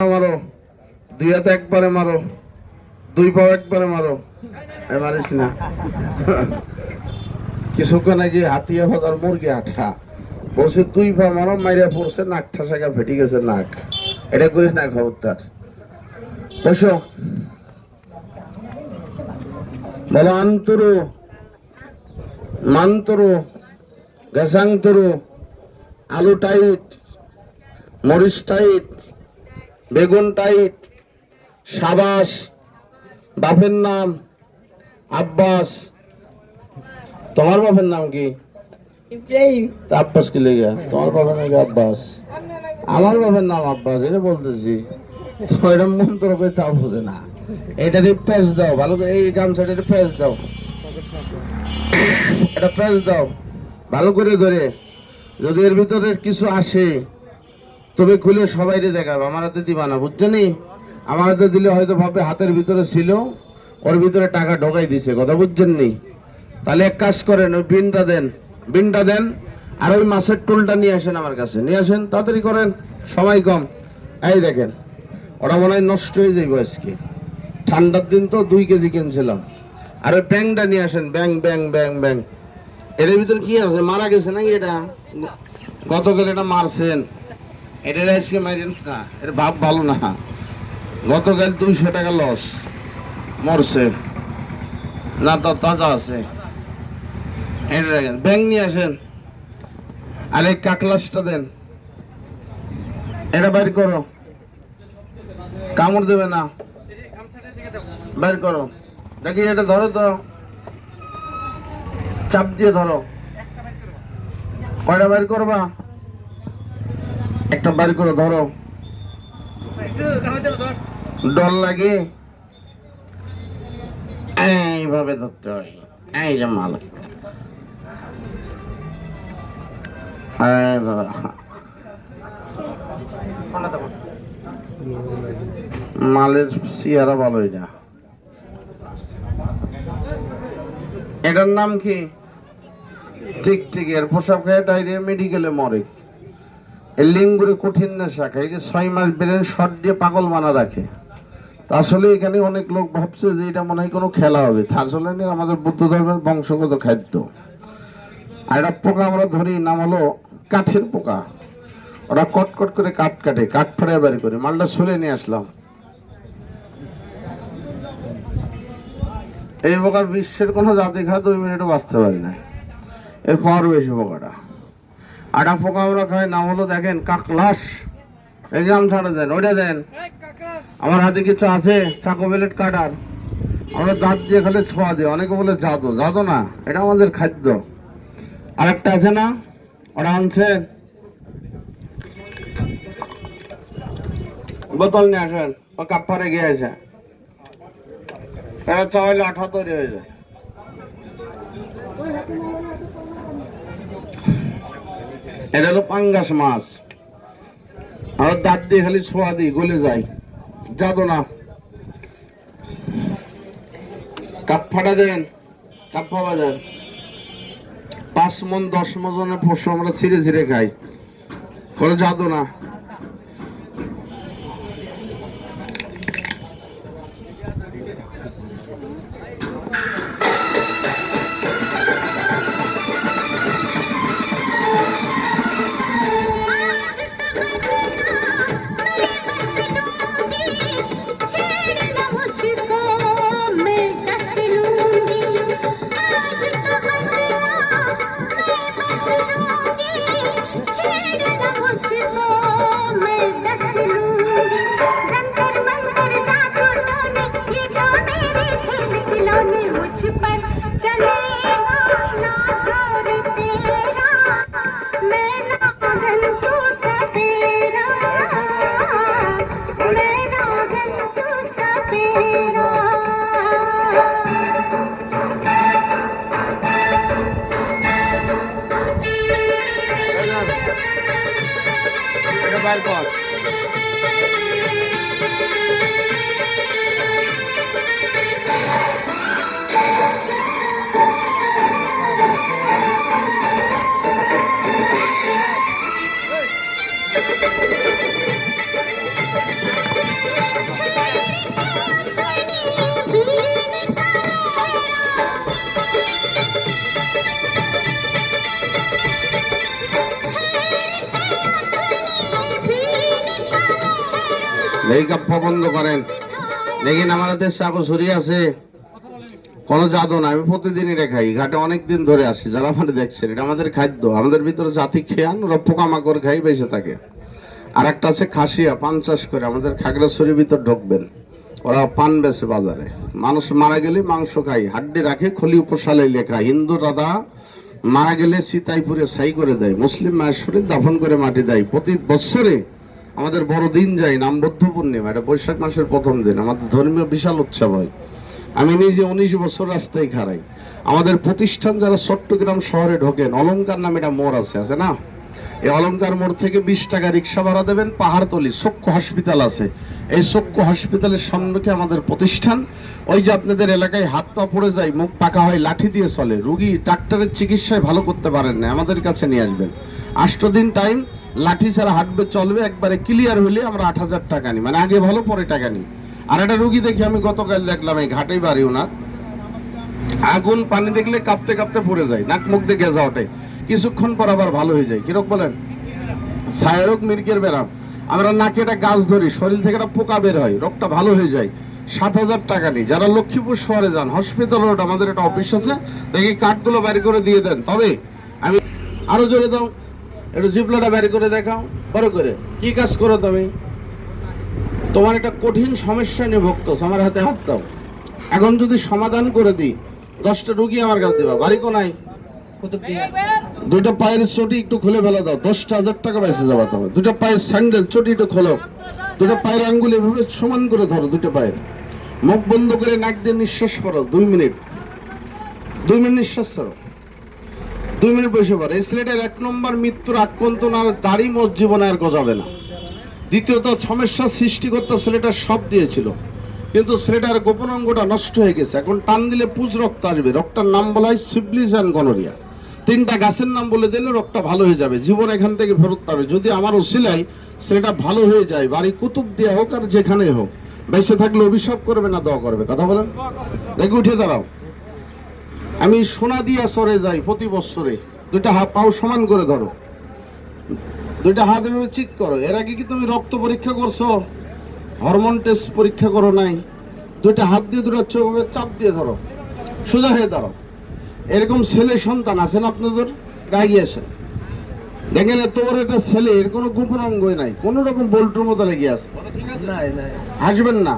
মারো, দুই হাতে একবারে মারো, দুই পাও একবারে মারো, মারিস না। কিছুক্ষণ নাকি হাতিয়া ভাজার মুরগি আঠা বলছে দুই পা মারো, মাইরা পড়ছে, নাক ঠাসা ফেটে গেছে নাক। এটা করিস না খবরদার। বসো, বলো আন্তরু মান্তরু গেসাংতরু, আলু টাইট, মরিচ টাইট, বেগুন টাইট, সাবাস। বাপের নাম আব্বাস। তোমার বাপের নাম কি? ইব্রাহিম। আব্বাস কি লেগে? তোমার বাপের নাম কি আব্বাস? আমার বাপের নাম আব্বাস, এটা বলতেছি। তো এটা মন্ত্র করে তা বোঝে না। এটা প্রেস দাও ভালো করে, এই গামছাটা প্রেস দাও, এটা প্রেস দাও ভালো করে ধরে। যদি এর ভিতরে কিছু আসে তবে খুলে সবাই দেখাবে, আমার হাতে দিবা না, বুঝছেনি? আমার হাতে দিলে হয়তো ভাবে হাতের ভিতরে ছিল, ওর ভিতরে টাকা ঢোকাই দিছে, কথা বুঝছেন নি? তাহলে এক কাজ করেন, ওই বিনটা দেন, বিনটা দেন, আর ওই মাছের টুলটা নিয়ে আসেন আমার কাছে, নিয়ে আসেন, তাড়াতাড়ি করেন, সময় কম। এই দেখেন, ওরা মনে হয় নষ্ট হয়ে যাইব আজকে, ঠান্ডার দিন তো 2 কেজি কিনছিলাম। আর ওই ব্যাংটা নিয়ে আসেন, ব্যাং ব্যাং ব্যাং ব্যাং। এর ভিতরে কি আছে? মারা গেছে নাকি? এটা গতকাল এটা মারছেন, এটা আজকে মারেন না, এর ভাব ভালো না। গতকাল 200 টাকা লস, মরছে না, তো তাজা আছে। এটা দেখেন, ব্যাং নিয়ে আসেন, আর এই কাকলাসটা দেন, এটা বাইর করো, কামড় দেবে না, বাইর করো। দেখি এটা ধরো তো, চাপ দিয়ে ধরো। কয়টা বাইর করবা? একটা বাইর করে ধরো, ডর লাগে, এইভাবে ধরতে হয়। এই যে মাল, মালের চেহারা ভালোই না। এটার নাম কি? ঠিক ঠিক, এর পোশাক খায় ডায়রিয়া, মেডিকেলে মরে। এই লিঙ্গুরে কঠিন নেশা খায়, 6 মাস ব্রেন শট দিয়ে পাগল বানা রাখে। আসলে এখানে অনেক লোক ভাবছে যে এটা মনে হয় কোনো খেলা হবে, আসলে আমাদের বুদ্ধ ধর্মের বংশগত খাদ্য। আর একটা পোকা আমরা ধরি, নাম হলো কাঠের পোকা। ওরা কটকট করে কাঠ কাটে, কাঠ ফাড়ে বের করে, মালটা ছুলে নিয়ে আসলাম। এই পোকা বিশ্বের কোনো জাতি খায় 2 মিনিটও বাঁচতে পারি না, এর পাওয়ার বেশি পোকাটা। আটা পোকা আমরা খাই, নাম হলো দেখেন কাকলাস। এই যে আমছাড়া দেন, ওইটা দেন। আমার হাতে কিছু আছে চাকু বেলেট কাটার, আমরা দাঁত দিয়ে খালি ছোঁয়া দিই, অনেকে বলে জাদু, জাদু না, এটা আমাদের খাদ্য। আরেকটা আছে না, ওরা আনছে, বোতল নিয়ে আসেন, ও কাপ পারে গিয়েছে, এটা চাইলে আঠা তৈরি হয়ে যায়। এটা হলো পাঙ্গাস মাছ, আমরা দাঁত দিয়ে খালি ছোঁয়া দিই, গলে যায়, জাদু না। কাপ ফাটা দেন, কাপ্পা বাজার 5 মন 10 মনের পশু আমরা ছিঁড়ে ছিঁড়ে খাই, কোনো জাদু না। এই কাপ্পা বন্ধ করেন। দেখেন আমার হাতে চাকু ছুরি আছে, কোনো জাদু না, আমি প্রতিদিনই এটা খাই, ঘাটে অনেকদিন ধরে আসি। যারা আমাদের দেখছেন, এটা আমাদের খাদ্য, আমাদের ভিতরে জাতি খেয়ান, ওরা পোকামাকড় খাই বেঁচে থাকে। আর একটা আছে খাসিয়া, পান চাষ করে আমাদের খাগড়াছড়ির ভিতর ঢুকবেন, ওরা পান বেচে বাজারে। মানুষ মারা গেলে মাংস খাই, হাড্ডি রাখে, খলি উপসালে লেখা। হিন্দু দাদা মারা গেলে চিতাই পুরে ছাই করে দেয়, মুসলিম মায়ের শরীর দাফন করে মাটি দেয়। প্রতি বছরে আমাদের বড় দিন যায়, নাম বুদ্ধ পূর্ণিমা, এটা বৈশাখ মাসের প্রথম দিন, আমাদের ধর্মীয় বিশাল উৎসব হয়। আমি নিজে 19 বছর রাস্তায় খাড়াই। আমাদের প্রতিষ্ঠান যারা চট্টগ্রাম শহরে ঢোকেন, অলংকার নামে একটা মোড় আছে না, এই অলংকার মোড় থেকে 20 টাকা রিক্সা ভাড়া দেবেন, পাহাড়তলি চক্ষু হসপিটাল আছে, এই চক্ষু হসপিটালের সম্মুখে আমাদের প্রতিষ্ঠান। ওই যে আপনাদের এলাকায় হাত পা পড়ে যায়, মুখ পাকা হয়, লাঠি দিয়ে চলে, রুগী ডাক্তারের চিকিৎসায় ভালো করতে পারেন না, আমাদের কাছে নিয়ে আসবেন। 8 দিন টাইম, লাঠি ছাড়া হাঁটবে চলবে, একবারে ক্লিয়ার হলে আমরা 8,000 টাকা নিই, মানে আগে ভালো পরে টাকা নিই। আর একটা রুগী দেখি আমি গতকাল দেখলাম, এই ঘাটেই বাড়ি ওনার, আগুন পানি দেখলে কাঁপতে কাঁপতে পড়ে যায়, নাক মুখ দিয়ে গেজা ওঠে, কিছুক্ষণ পর আবার ভালো হয়ে যায়। কিরকম বলেন? ছায়ারোগ, মির্গের ব্যারাম, আমরা নাকে একটা গাছ ধরি, শরীর থেকে একটা পোকা বের হয়, রোগটা ভালো হয়ে যায়, 7,000 টাকা নিই। যারা লক্ষ্মীপুর শহরে যান, হসপিটাল রোড আমাদের একটা অফিস আছে, দেখি কার্ডগুলো বের করে দিয়ে দেন। তবে আমি আরো জোরে দাও, একটু জিপলাটা বের করে দেখাও বড় করে, কি কাজ করো তুমি? তোমার একটা কঠিন সমস্যা নিয়ে ভুগত, আমার হাতে হাত দাও, এখন যদি সমাধান করে দিই, 10টা রুগী আমার কাছে দিবা, বাড়ি কোনায়? দুটো পায়ের চটি একটু খুলে ফেলে দাও, 10,000 টাকা বেঁচে যাবা তোমার। দুটো পায়ের স্যান্ডেল চটি একটু খোলো, দুটো পায়ের আঙ্গুল এভাবে সমান করে ধরো, দুটো পায়ের, মুখ বন্ধ করে নাক দিয়ে নিঃশ্বাস করো 2 মিনিট, 2 মিনিট নিঃশ্বাস করো, 2 মিনিট বসে পড়ো। এই ছেলেটার 1 নম্বর মৃত্যুর আগ পর্যন্ত না দাড়ি মোট জীবনে আর গজাবে না। দ্বিতীয়ত সমস্যা সৃষ্টি করতে ছেলেটা সব দিয়েছিল, কিন্তু ছেলেটার গোপন অঙ্গটা নষ্ট হয়ে গেছে, এখন টান দিলে পুজ রক্ত আসবে, রক্তটার নাম বলা হয় সিফিলিস এন্ড গনোরিয়া। 3টা গাছের নাম বলে দিলে রক্তটা ভালো হয়ে যাবে, জীবন এখান থেকে ফেরত পাবে। যদি আমার ওসিলায় সেটা ভালো হয়ে যায়, বাড়ি কুতুব দিয়ে হোক আর যেখানে হোক, বেঁচে থাকলে অভিশাপ করবে না দোয়া করবে? কথা বলেন, দেখে উঠে দাঁড়াও। আমি সোনা দিয়া সরে যাই প্রতি বছরে, 2টা হাত পাও সমান করে ধরো, 2টা হাত এভাবে চিৎ করো। এর আগে কি তুমি রক্ত পরীক্ষা করছো? হরমোন টেস্ট পরীক্ষা করো নাই? 2টা হাত দিয়ে 2টা চোখ চাপ দিয়ে ধরো, সোজা হয়ে দাঁড়াও। এরকম ছেলে সন্তান আছেন আপনাদের? রাগিয়ে আসেন, দেখেন এত বড় একটা ছেলে, এর কোনো গোপন অঙ্গই নাই, কোন রকম বল্টুর মতো লেগে আছে, হাসবেন না।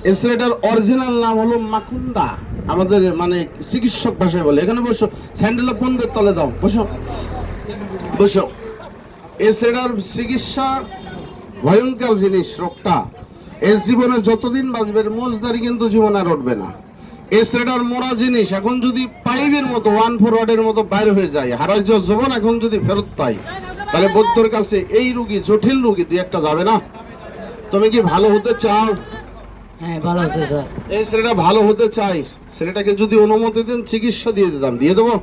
এই ছেলেটার অরিজিনাল নাম হলো মাকুন্দা, আমাদের মানে চিকিৎসক ভাষায় বলে। এখানে বসো, স্যান্ডেল বন্ধের তলে দাও, বসো বসো। এই ছেলেটার চিকিৎসা ভয়ঙ্কর জিনিস, রোগটা এর জীবনে যতদিন বাঁচবে মোজদারি কিন্তু জীবন আর উঠবে না। এই ছেলেটার মরা জিনিস এখন যদি পাইপের মতো 1 ফরওয়ার্ডের মতো বাইরে হয়ে যায়, হারাই যাওয়া জীবন এখন যদি ফেরত পাই, তাহলে বৌদ্ধর কাছে এই রুগী, জটিল রুগী 2-1টা যাবে না? তুমি কি ভালো হতে চাও? হ্যাঁ, ভালো আছে স্যার। এই ছেলেটা ভালো হতে চাই, ছেলেটাকে যদি অনুমতি দেন চিকিৎসা দিয়ে দিতাম, দিয়ে দেবো?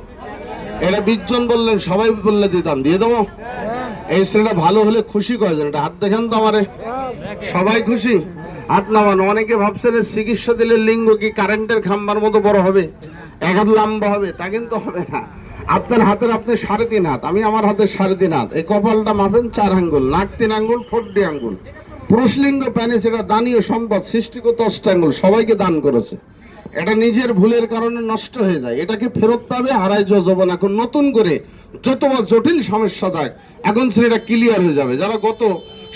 এটা 20 জন বললেন, সবাই বললে দিতাম, দিয়ে দেবো? এই ছেলেটা ভালো হলে খুশি কয়জন? এটা হাত দেখেন তো আমারে, সবাই খুশি? হাত নামানো। অনেকে ভাবছেন চিকিৎসা দিলে লিঙ্গ কি কারেন্টের খাম্বার মতো বড় হবে, 1 হাত লম্বা হবে, তা কিন্তু হবে না। আপনার হাতের আপনি 3.5 হাত, আমি আমার হাতের 3.5 হাত। এই কপালটা মাপেন 4 আঙ্গুল, নাক 3 আঙ্গুল, ঠোঁট 2 আঙ্গুল। পুরুষ লিঙ্গ প্যানিস, এটা দানীয় সম্পদ, সৃষ্টিগত অষ্টাঙ্গুল, সবাইকে দান করেছে। এটা নিজের ভুলের কারণে নষ্ট হয়ে যায়, এটাকে ফেরত পাবে, হারায় যৌবন। এখন নতুন করে যতবার জটিল সমস্যা থাক, এখন সেটা ক্লিয়ার হয়ে যাবে। যারা গত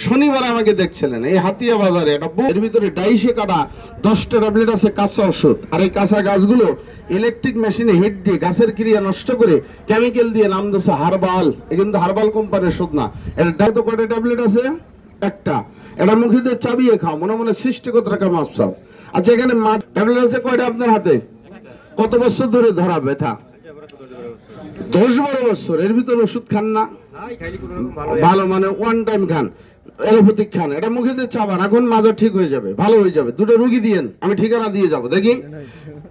শনিবার আমাকে দেখছিলেন, এই হাতিয়া বাজারে একটা এর ভিতরে ডাইসে কাটা 10টা ট্যাবলেট আছে কাঁচা ওষুধ, আর এই কাঁচা গাছগুলো ইলেকট্রিক মেশিনে হিট দিয়ে গাছের ক্রিয়া নষ্ট করে কেমিক্যাল দিয়ে নাম দিচ্ছে হারবাল। এ কিন্তু হারবাল কোম্পানির ওষুধ না। এর ডাইতো কটা ট্যাবলেট আছে? একটা। এটা মুখে দিয়ে চাবিয়ে খাও, মনে মনে সৃষ্টিগত রাখা মাছ চাও। আচ্ছা, এখানে মাছ ট্যাবলেট আছে কয়টা আপনার হাতে? কত বছর ধরে ধরা ব্যথা? 10-12 বছর। এর ভিতরে ওষুধ খান না? ভালো, মানে 1 টাইম খান, এলোপ্যাথিক খান। এটা মুখে দিয়ে চাবান, এখন মাজা ঠিক হয়ে যাবে, ভালো হয়ে যাবে। 2টা রুগী দিয়েন, আমি ঠিকানা দিয়ে যাব, দেখি।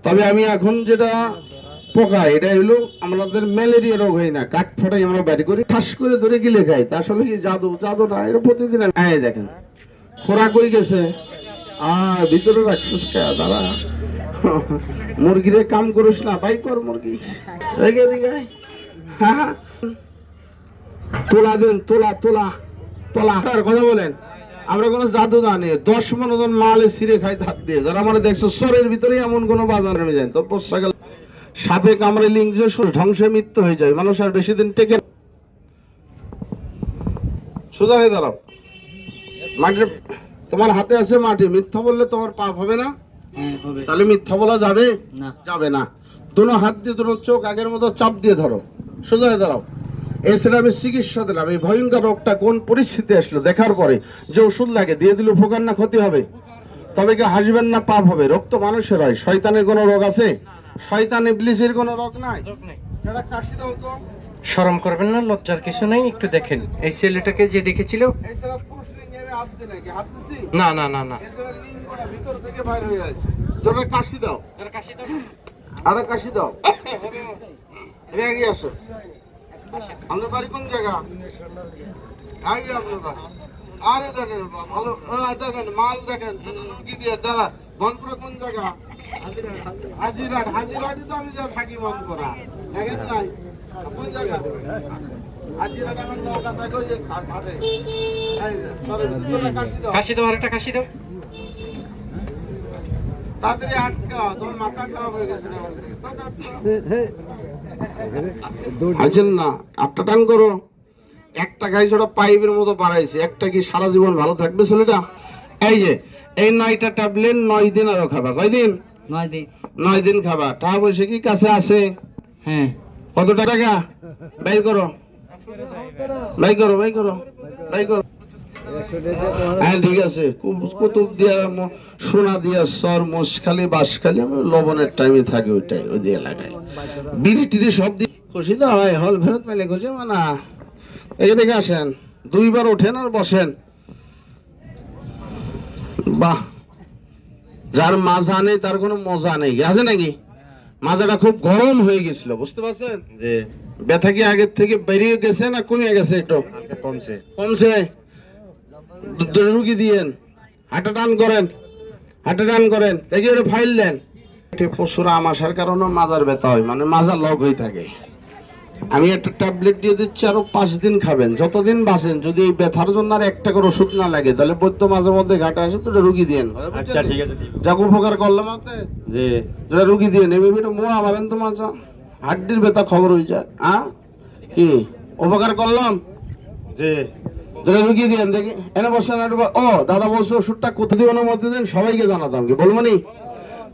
তবে আমি এখন যেটা পোকা, এটা হলো আমাদের ম্যালেরিয়া রোগ হয় না, কাঠ ফটাই আমরা বাড়ি করি, ঠাস করে ধরে গিলে খাই। তা আসলে কি জাদু? জাদু না, এটা প্রতিদিন। দেখেন খোরাক হয়ে গেছে, ভিতরে রাখছিস দাঁড়া, মুরগিরে কাম করিস না, বাই কর মুরগি, রেগে দিকে। হ্যাঁ, তোলা দেন, তোলা তোলা তোলা। কথা বলেন, আমরা কোনো জাদু জানি 10 জন মালে ছিঁড়ে খাই হাত দিয়ে, যারা আমরা দেখছো সরের ভিতরে এমন কোনো বাজার নেমে যায় তো পোষাকাল সাপে কামড়ে লিঙ্গ ধ্বংসে মৃত্যু হয়ে যায়, মানুষ আর বেশি দিন টেকে না। সোজা হয়ে দাঁড়াও। মাটির তোমার হাতে আছে মাটি, মিথ্যা বললে তোমার পাপ হবে না? হ্যাঁ হবে। তাহলে মিথ্যা বলা যাবে? না। যাবে না। দুনো হাত দিয়ে দুটো চোখ আগের মতো চাপ দিয়ে ধরো, সোজা হয়ে দাঁড়াও। এছাড়া আমি চিকিৎসা দিলাম, এই ভয়ঙ্কর রোগটা কোন পরিস্থিতি আসলো দেখার পরে যে ওষুধ লাগে দিয়ে দিলে উপকার না ক্ষতি হবে? তবে কি হাসবেন না পাপ হবে? রোগ তো মানুষের হয়, শয়তানের কোনো রোগ আছে? শয়তান ইবলিসের কোনো রোগ নাই। এটা কাশি দাও তো। শরম করবেন না, লজ্জার কিছু নাই, একটু দেখেন এই ছেলেটাকে যে দেখেছিল। এছাড়া পুরুষ লিঙ্গে আমি হাত দিই নাকি? হাত দিছি? না না না না, এছাড়া লিঙ্গটা ভিতর থেকে বাইর হয়ে আছে। জোরে কাশি দাও, আরে কাশি দাও। এদিকে এগিয়ে আসো। আপনার বাড়ি কোন জায়গা? আগে আপনার বাড়ি। আরে দেখেন ভালো, দেখেন মাল দেখেন কি দিয়ে দাঁড়া। মনপুরা কোন জায়গা? হাজিরাট। হাজিরাটই তো আমি যা থাকি মনপুরা, দেখেন নাই কোন জায়গা? হাজিরাট আমার নৌকা থাকে ওই যে ঘাটে। এই যে, সরেন, জোরে কাশি দাও। কাশি দাও, আরেকটা কাশি দাও। তাড়াতাড়ি আটকা, তোমার মাথা খারাপ হয়ে গেছে না আমাদের। আছেন না, আটটা টান করো। একটা গাই ছোটা পাইপের মতো বাড়াইছে, একটা কি সারা জীবন ভালো থাকবে ছেলেটা? এই যে এই 9টা ট্যাবলেট 9 দিন আরো খাবা। কয়দিন? 9 দিন। 9 দিন খাবা। টাকা পয়সা কি কাছে আছে? হ্যাঁ। কত টাকা? বের করো, বের করো, বের করো, বের করো। হ্যাঁ ঠিক আছে। কুতুব দিয়া সোনা দিয়া সর মোষখালি বাঁশখালি, আমি লবণের টাইমে থাকি ওইটাই, ওই দিয়ে লাগাই বিড়ি টিড়ি সব দিয়ে খুশি তো হয়। হল ফেরত পেলে খুশি মানা। এই দেখে আসেন, 2 বার ওঠেন আর বসেন। বাহ, যার মাজা নেই তার কোনো মজা নেই, আছে নাকি? মাজাটা খুব গরম হয়ে গেছিল, বুঝতে পারছেন? যে ব্যথা কি আগের থেকে বেরিয়ে গেছে না কমে গেছে? একটু কমছে। কমছে? রুগী দিয়েন, হাঁটা টান করেন, হাঁটা টান করেন, দেখি ওটা ফাইল দেন। পশুরা আমাশার কারণে মাজার ব্যথা হয়, মানে মাজা লক হয়ে থাকে। আমি একটা ট্যাবলেট দিয়ে দিচ্ছি, আরো 5 দিন খাবেন, যতদিন বাঁচেন। যদি এই ব্যথার জন্য আর 1 টাকার ওষুধ না লাগে, তাহলে বৈদ্য মাঝে মধ্যে ঘাটে আসে তো রুগী দিয়েন। আচ্ছা ঠিক আছে। যাকে উপকার করলাম আপনি জি যেটা রুগী দিয়ে নেবে, এটা মোড়া মারেন তো মাজা, হাড্ডির ব্যথা খবর হয়ে যায়। কি উপকার করলাম? জি যেটা রুগী দিয়েন, দেখি এনে বসেন। ও দাদা বলছে ওষুধটা কোথায় দিবেন মধ্যে দিন, সবাইকে জানাতাম কি বলবো নি?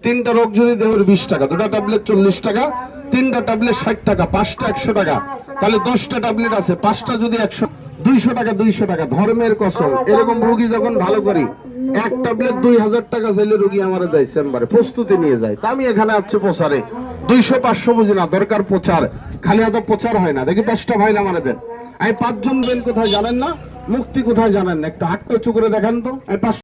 3টা রোগ যদি দেবেন 20 টাকা, 2টা ট্যাবলেট 40 টাকা, 3টা ট্যাবলেট 60 টাকা, 5টা 100 টাকা, তাহলে 10টা ট্যাবলেট আছে, 5টা যদি 100, 200 টাকা, 200 টাকা। ধর্মের কসম, এরকম রোগী যখন ভালো করি, 1 ট্যাবলেট 2000 টাকা চাইলে রোগী আমার দেয় চেম্বারে, প্রস্তুতি নিয়ে যায়। তা আমি এখানে আছে প্রচারে 200-500 বুঝি না, দরকার প্রচার, খালি এত প্রচার হয় না। দেখি 5টা ভাইল আমার দেন। এই 5 জন বেন কোথায় জানেন না? মুক্তি কোথায় জানেন না? একটু হাতটা উঁচু করে দেখান তো। এই 5